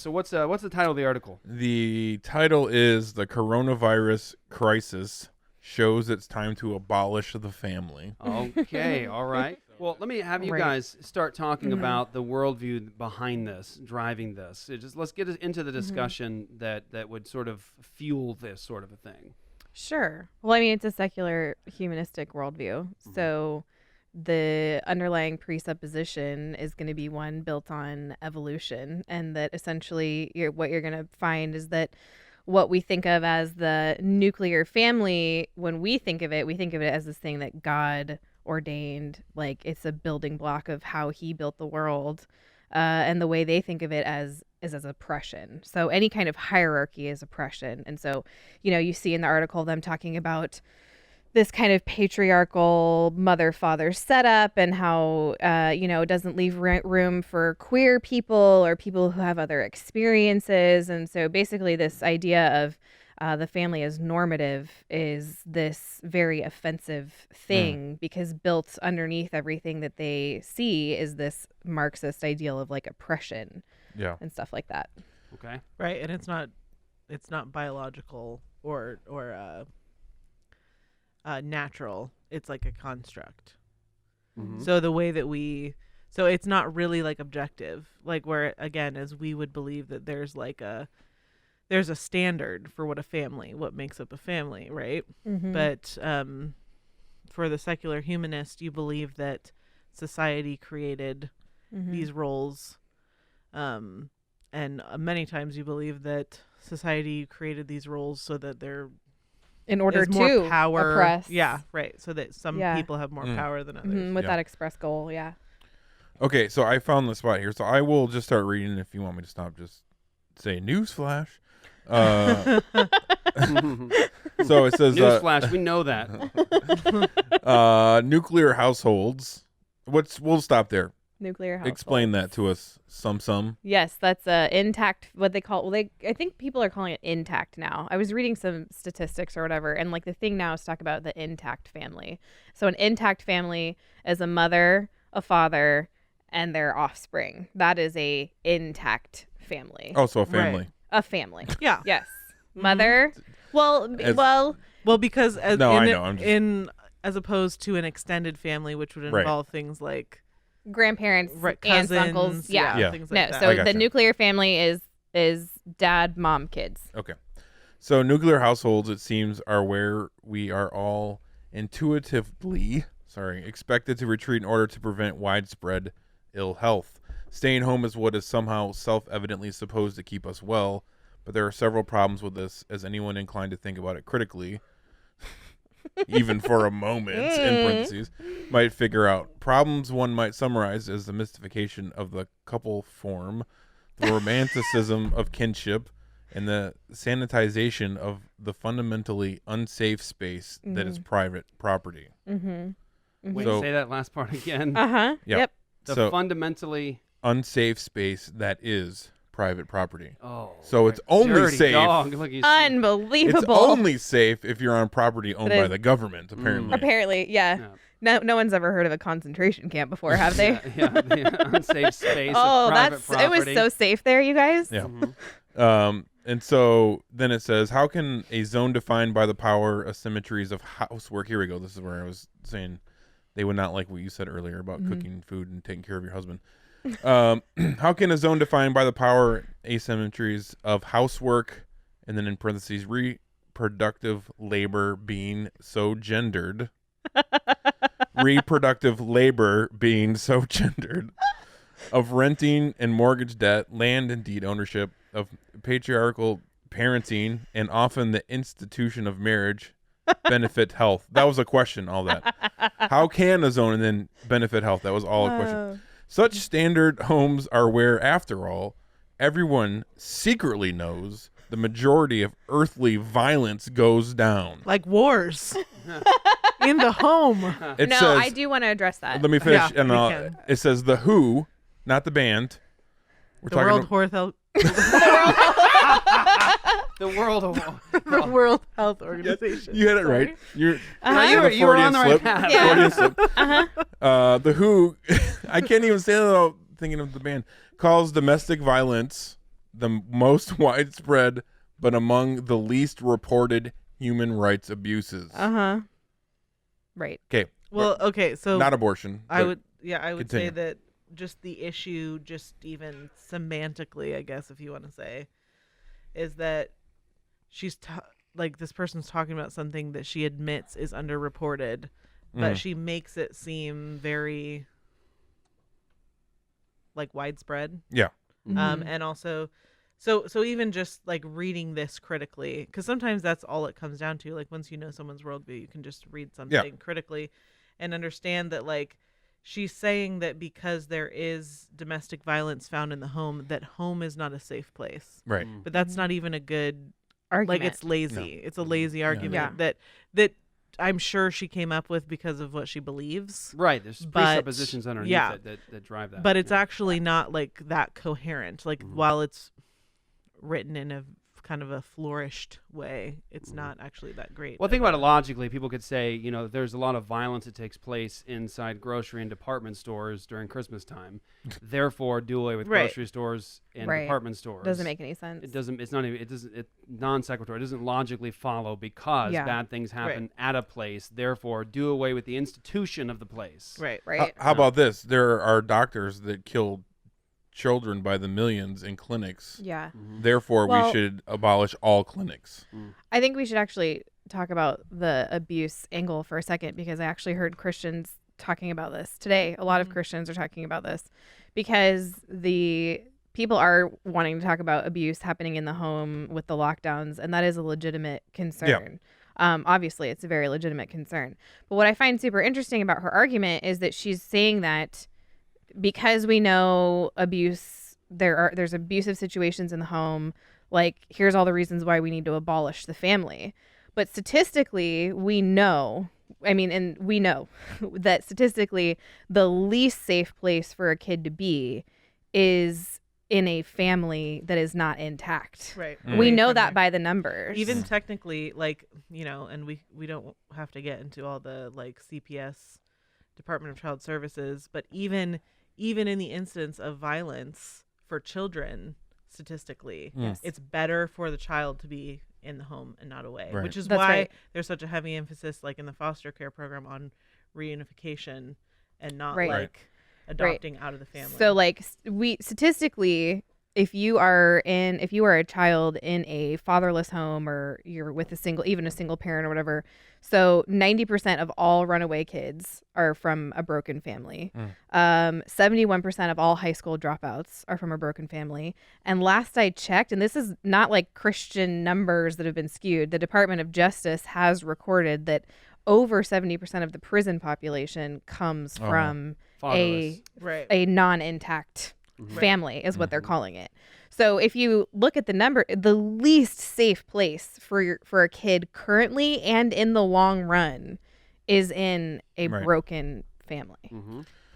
So what's the title of the article? The title is "The Coronavirus Crisis Shows It's Time to Abolish the Family." Okay, all right. Well, let me have you guys start talking about the worldview behind this, driving this. Let's get into the discussion that would sort of fuel this sort of a thing. Sure. Well, I mean, it's a secular humanistic worldview. So the underlying presupposition is going to be one built on evolution, and that essentially what you're going to find is that what we think of as the nuclear family, when we think of it as this thing that God ordained, like it's a building block of how he built the world, and the way they think of it is as oppression. So any kind of hierarchy is oppression. And so, you see in the article them talking about this kind of patriarchal mother-father setup, and how, it doesn't leave room for queer people or people who have other experiences. And so basically this idea of the family as normative is this very offensive thing, because built underneath everything that they see is this Marxist ideal of like oppression and stuff like that. Okay. Right. And it's not biological or natural. It's like a construct. So the way that so it's not really like objective, like where again, as we would believe that there's a standard for what makes up a family, right? But for the secular humanist, you believe that society created these roles, and many times you believe that society created these roles so that they're in order to more power, oppress. Yeah, right. So that some people have more power than others. With that express goal, yeah. Okay, so I found the spot here, so I will just start reading. If you want me to stop, just say newsflash. So it says newsflash. We know that. Nuclear households. We'll stop there. Nuclear households. Explain that to us. Some. Yes, that's intact. What they call. Well, I think people are calling it intact now. I was reading some statistics or whatever, and like the thing now is talk about the intact family. So an intact family is a mother, a father, and their offspring. That is a intact family. Oh, so a family. Right. A family. Yeah. Yes. Mother. Well, because I know. As opposed to an extended family, which would involve things like grandparents, cousins, aunts, uncles. Yeah. Things like that. So the nuclear family is dad, mom, kids. Okay. So nuclear households, it seems, are where we are all intuitively expected to retreat in order to prevent widespread ill health. Staying home is what is somehow self-evidently supposed to keep us well, but there are several problems with this, as anyone inclined to think about it critically, even for a moment, in parentheses, might figure out. Problems one might summarize as the mystification of the couple form, the romanticism of kinship, and the sanitization of the fundamentally unsafe space that is private property. Wait, say that last part again. Yep. The fundamentally unsafe space that is private property. Oh, so it's only safe. Unbelievable. It's only safe if you're on property owned by the government, apparently. Apparently, yeah. No one's ever heard of a concentration camp before, have they? The unsafe space. Of private property. It was so safe there, you guys. Yeah. And so then it says, how can a zone defined by the power asymmetries of housework? Here we go. This is where I was saying they would not like what you said earlier about cooking food and taking care of your husband. How can a zone defined by the power asymmetries of housework, and then in parentheses, reproductive labor being so gendered, of renting and mortgage debt, land and deed ownership, of patriarchal parenting, and often the institution of marriage benefit health? That was a question, all that. How can a zone and then benefit health? That was all a question. Such standard homes are where, after all, everyone secretly knows the majority of earthly violence goes down. Like wars in the home. I do want to address that. Let me finish. It says The Who, not the band. The World Health Organization. You had it right. You were on the right path. The Who, I can't even say that without thinking of the band, calls domestic violence the most widespread, but among the least reported human rights abuses. Right. Okay. Well, okay, so Not abortion. I but would say continue. that just the issue, just even semantically, I guess, if you want to say, is that she's like this person's talking about something that she admits is underreported, but she makes it seem very like widespread. Yeah. And also, so even just like reading this critically, because sometimes that's all it comes down to. Like once you know someone's worldview, you can just read something critically and understand that like she's saying that because there is domestic violence found in the home, that home is not a safe place. Right. But that's not even a good Argument. like it's lazy. No. It's a lazy argument that I'm sure she came up with because of what she believes. Right. There's But- presuppositions underneath yeah. it that drive that. But it's actually not like that coherent. Like while it's written in a kind of a flourished way, it's not actually that great. Well, think about it logically. People could say, there's a lot of violence that takes place inside grocery and department stores during Christmas time. Therefore, do away with Right. grocery stores and Right. department stores. Doesn't make any sense. It doesn't. It's not even. It doesn't. It non sequitur. It doesn't logically follow because Yeah. bad things happen at a place. Therefore, do away with the institution of the place. Right. Right. How about this? There are doctors that kill children by the millions in clinics. Yeah. Therefore, we Well- should abolish all clinics. I think we should actually talk about the abuse angle for a second, because I actually heard Christians talking about this today. A lot of Christians are talking about this because the people are wanting to talk about abuse happening in the home with the lockdowns, and that is a legitimate concern. Obviously, it's a very legitimate concern. But what I find super interesting about her argument is that she's saying that because we know abuse, there's abusive situations in the home, like here's all the reasons why we need to abolish the family. But statistically, we know that statistically the least safe place for a kid to be is in a family that is not intact. Right. We know that by the numbers. Even technically, like, and we don't have to get into all the like CPS, Department of Child Services, but even in the instance of violence for children, statistically, it's better for the child to be in the home and not away, Right. which is That's why right. there's such a heavy emphasis, like in the foster care program, on reunification and not Right. like adopting out of the family. So like we statistically, if you are a child in a fatherless home, or you're with even a single parent or whatever, so 90% of all runaway kids are from a broken family. 71% of all high school dropouts are from a broken family. And last I checked, and this is not like Christian numbers that have been skewed, the Department of Justice has recorded that over 70% of the prison population comes from Fatherless. a non-intact family is what they're calling it. So if you look at the number, the least safe place for a kid currently and in the long run is in a broken family.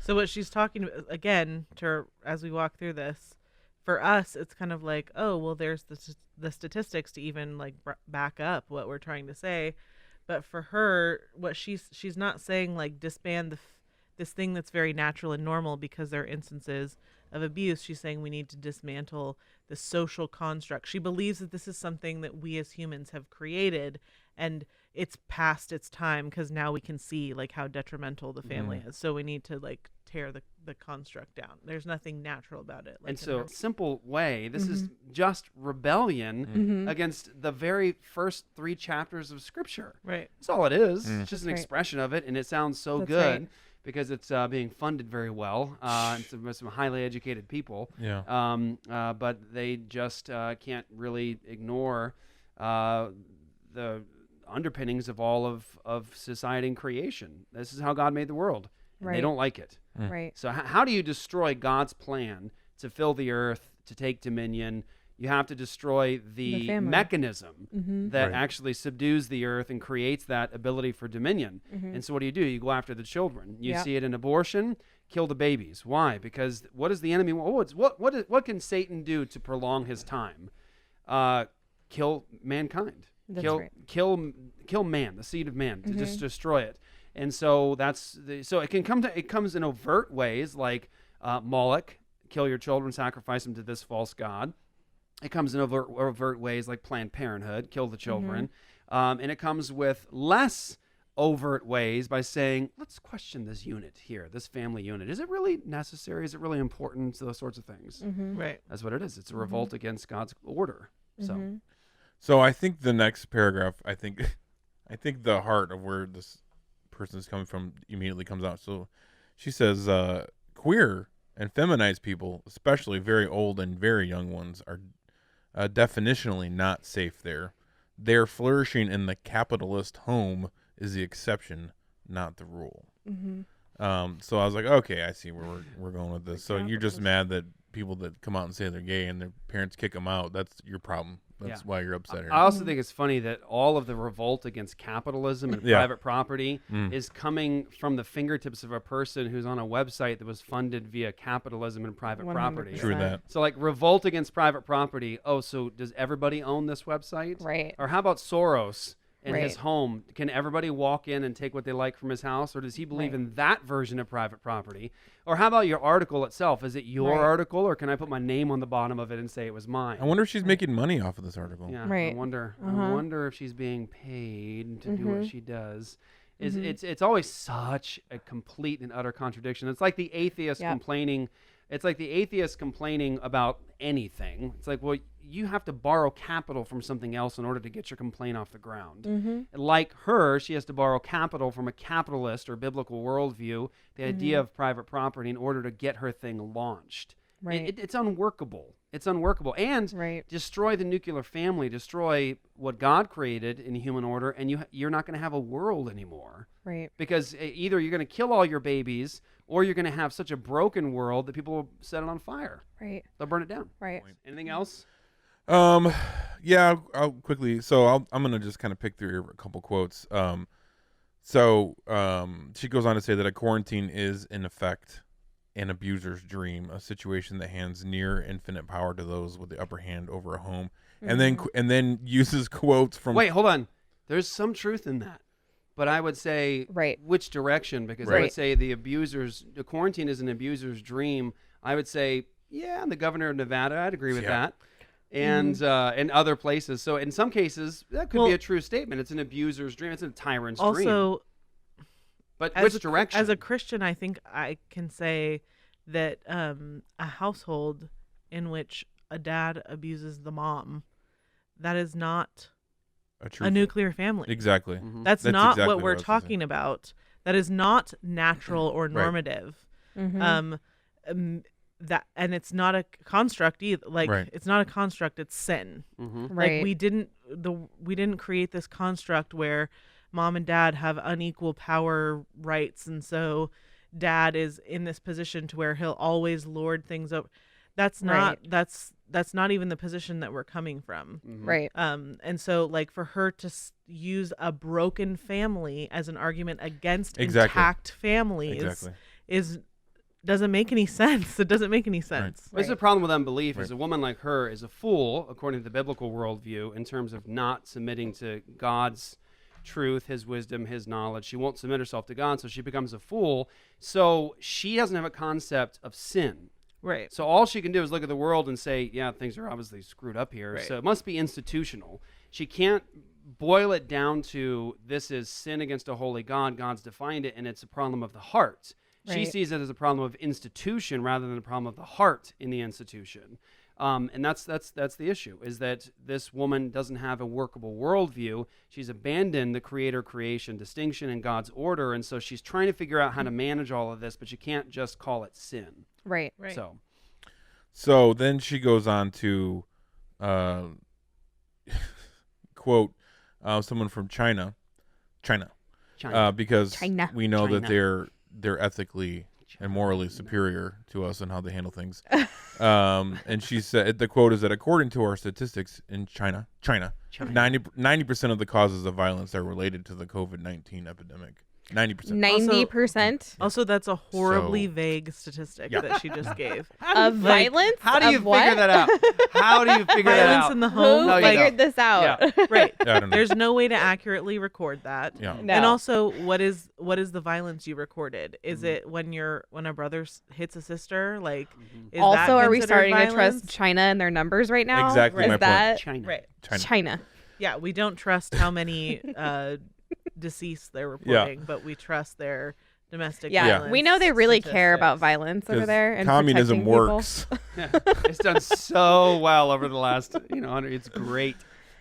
So what she's talking about, again, as we walk through this, for us, it's kind of like, oh, well, there's the statistics to even like back up what we're trying to say. But for her, what she's not saying like disband this thing that's very natural and normal because there are instances of abuse. She's saying we need to dismantle the social construct. She believes that this is something that we as humans have created, and it's past its time because now we can see like how detrimental the family is. So we need to like tear the construct down. There's nothing natural about it. Like And so, simple way, this is just rebellion against the very first 3 chapters of Scripture. right. That's all it is. It's just an right. expression of it, and it sounds so That's good right. because it's being funded very well. And some highly educated people. Yeah. But they just can't really ignore the underpinnings of all of society and creation. This is how God made the world. And They Right. don't like it. Right. So how do you destroy God's plan to fill the earth, to take dominion? You have to destroy the family. mechanism that Right. actually subdues the earth and creates that ability for dominion. And so what do? You go after the children. You Yeah. see it in abortion, kill the babies. Why? Because what does the enemy want? What can Satan do to prolong his time? Kill mankind. That's kill right. kill man, the seed of man, to just destroy it. And so so it comes in overt ways like Moloch, kill your children, sacrifice them to this false god. It comes in overt ways like Planned Parenthood, kill the children. And it comes with less overt ways by saying, let's question this unit here, this family unit. Is it really necessary? Is it really important? Those sorts of things. Right. That's what it is. It's a revolt against God's order. So I think the next paragraph, I think the heart of where this person is coming from immediately comes out. So she says, queer and feminized people, especially very old and very young ones, are definitionally not safe there. Their flourishing in the capitalist home is the exception, not the rule. So I was like, okay, I see where we're going with this. So you're just mad that people that come out and say they're gay and their parents kick them out, that's your problem. That's why you're upset here. I also think it's funny that all of the revolt against capitalism and private property is coming from the fingertips of a person who's on a website that was funded via capitalism and private 100%. property. True that. So like revolt against private property. Oh, so does everybody own this website? Right. Or how about Soros in his Right. home? Can everybody walk in and take what they like from his house? Or does he believe in that version of private property? Or how about your article itself? Is it your article, or can I put my name on the bottom of it and say it was mine? I wonder if she's making money off of this article. Yeah, Right. I wonder if she's being paid to do what she does. It's always such a complete and utter contradiction. It's like the atheist complaining. It's like the atheist complaining about anything. It's like, well, you have to borrow capital from something else in order to get your complaint off the ground. Like her, she has to borrow capital from a capitalist or biblical worldview, the idea of private property, in order to get her thing launched. Right. It's unworkable. It's unworkable. And destroy the nuclear family, destroy what God created in human order, and you're not going to have a world anymore. Right. Because either you're going to kill all your babies, or you're going to have such a broken world that people will set it on fire. Right. They'll burn it down. Right. Anything else? Yeah, I'll quickly. So I'm gonna just kind of pick through a couple quotes. She goes on to say that a quarantine is in effect an abuser's dream, a situation that hands near infinite power to those with the upper hand over a home, and then uses quotes from. Wait, hold on. There's some truth in that. But I would say which direction, because I would say the quarantine is an abuser's dream. I would say, the governor of Nevada, I'd agree with that. And in other places. So in some cases, that could be a true statement. It's an abuser's dream. It's a tyrant's dream. Also, but which direction? As a Christian, I think I can say that a household in which a dad abuses the mom, that is not a nuclear family. Exactly. That's not exactly what we're talking about. That is not natural or normative. That, and it's not a construct either. Like it's not a construct. It's sin. Like we didn't create this construct where mom and dad have unequal power rights, and so dad is in this position to where he'll always lord things over. That's not that's not even the position that we're coming from. Right. And so like for her to use a broken family as an argument against intact families is doesn't make any sense. It doesn't make any sense. This is a problem with unbelief. Is a woman like her is a fool, according to the biblical worldview, in terms of not submitting to God's truth, his wisdom, his knowledge. She won't submit herself to God, so she becomes a fool. So she doesn't have a concept of sin. Right. So all she can do is look at the world and say, yeah, things are obviously screwed up here. So it must be institutional. She can't boil it down to this is sin against a holy God. God's defined it, and it's a problem of the heart. She sees it as a problem of institution rather than a problem of the heart in the institution. And that's the issue, is that this woman doesn't have a workable worldview. She's abandoned the creator-creation distinction in God's order, and so she's trying to figure out how to manage all of this, but you can't just call it sin. Right. So then she goes on to quote someone from China, because we know that they're ethically and morally superior to us in how they handle things. And she said, the quote is that according to our statistics in China, 90% of the causes of violence are related to the COVID-19 epidemic. 90%. 90% Also, that's a horribly So- vague statistic Yeah. that she just gave. of violence. How do you of figure what? that out? How do you figure that Violence out? in the Who home. No, you figured don't. this out? Yeah. Right. I don't know. There's no way to accurately record that. Yeah. No. And also, what is the violence you recorded? Is it when a brother hits a sister? Like, is that Also, are we considered starting to violence? trust China and their numbers right now? Exactly Is my point. that China. Right. China? Yeah, we don't trust how many deceased they're reporting, but we trust their domestic Yeah. violence. We know they really care about statistics. violence over 'Cause there and communism protecting people. works. Yeah. It's done so well over the last, 100. It's great.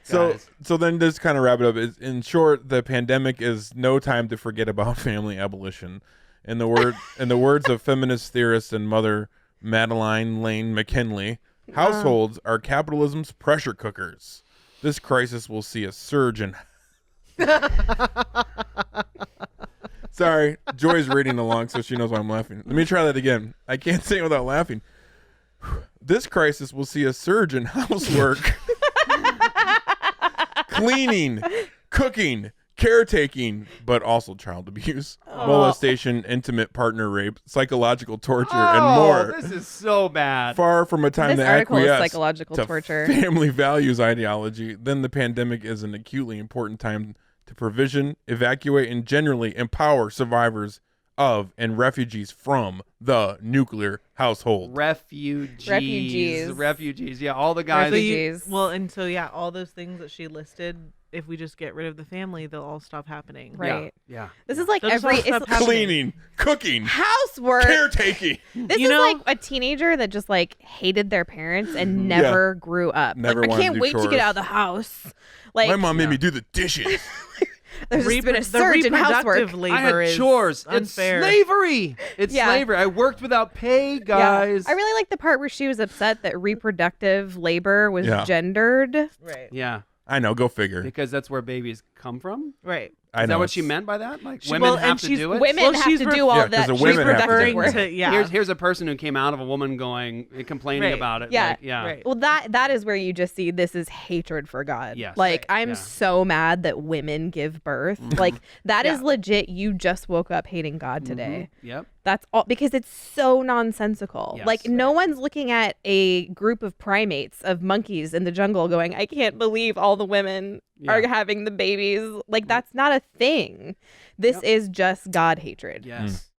So guys. then just kind of wrap it up. In short, the pandemic is no time to forget about family abolition. In the words of feminist theorist and mother Madeline Lane McKinley, households are capitalism's pressure cookers. This crisis will see a surge in. Sorry, Joy's reading along, so she knows why I'm laughing. Let me try that again. I can't say it without laughing. This crisis will see a surge in housework, cleaning, cooking, caretaking, but also child abuse, molestation, intimate partner rape, psychological torture, and more. This is so bad. Far from a time This to article is acquiesce psychological to torture. family values ideology, then the pandemic is an acutely important time to provision, evacuate, and generally empower survivors of and refugees from the nuclear household. Refugees. Yeah, all the guys. Refugees. All those things that she listed, if we just get rid of the family, they'll all stop happening. Right. Yeah. This is like They'll just every all stop it's happening. Cleaning, cooking, housework. caretaking. This You is know- like a teenager that just like hated their parents and never grew up. Never like, I wanted to can't do wait to chores. get out of the house. Like My mom made me do the dishes. there's just been a The surge in housework. reproductive labor I had is chores. unfair. It's slavery. It's Yeah. slavery. I worked without pay, guys. Yeah. I really like the part where she was upset that reproductive labor was Yeah. gendered. Right. Yeah, I know, go figure. because that's where babies come from. Right. I Is know that what she it's- meant by that? Like She- women well, have and to she's- do it. Women Well, have she's to ref- do all Yeah, of that. 'cause the women have to do reproductive it. work. To, yeah. Here's a person who came out of a woman complaining Right. about it. Yeah. Like, yeah. Right. Well, that is where you just see this is hatred for God. Yes. Like Right. I'm Yeah. so mad that women give birth. Like that is Yeah. legit. You just woke up hating God today. Yep. That's all because it's so nonsensical. Yes. Like no one's looking at a group of primates of monkeys in the jungle going, I can't believe all the women are Yeah. having the babies. Like that's not a thing. This Yep. is just God hatred. Yes.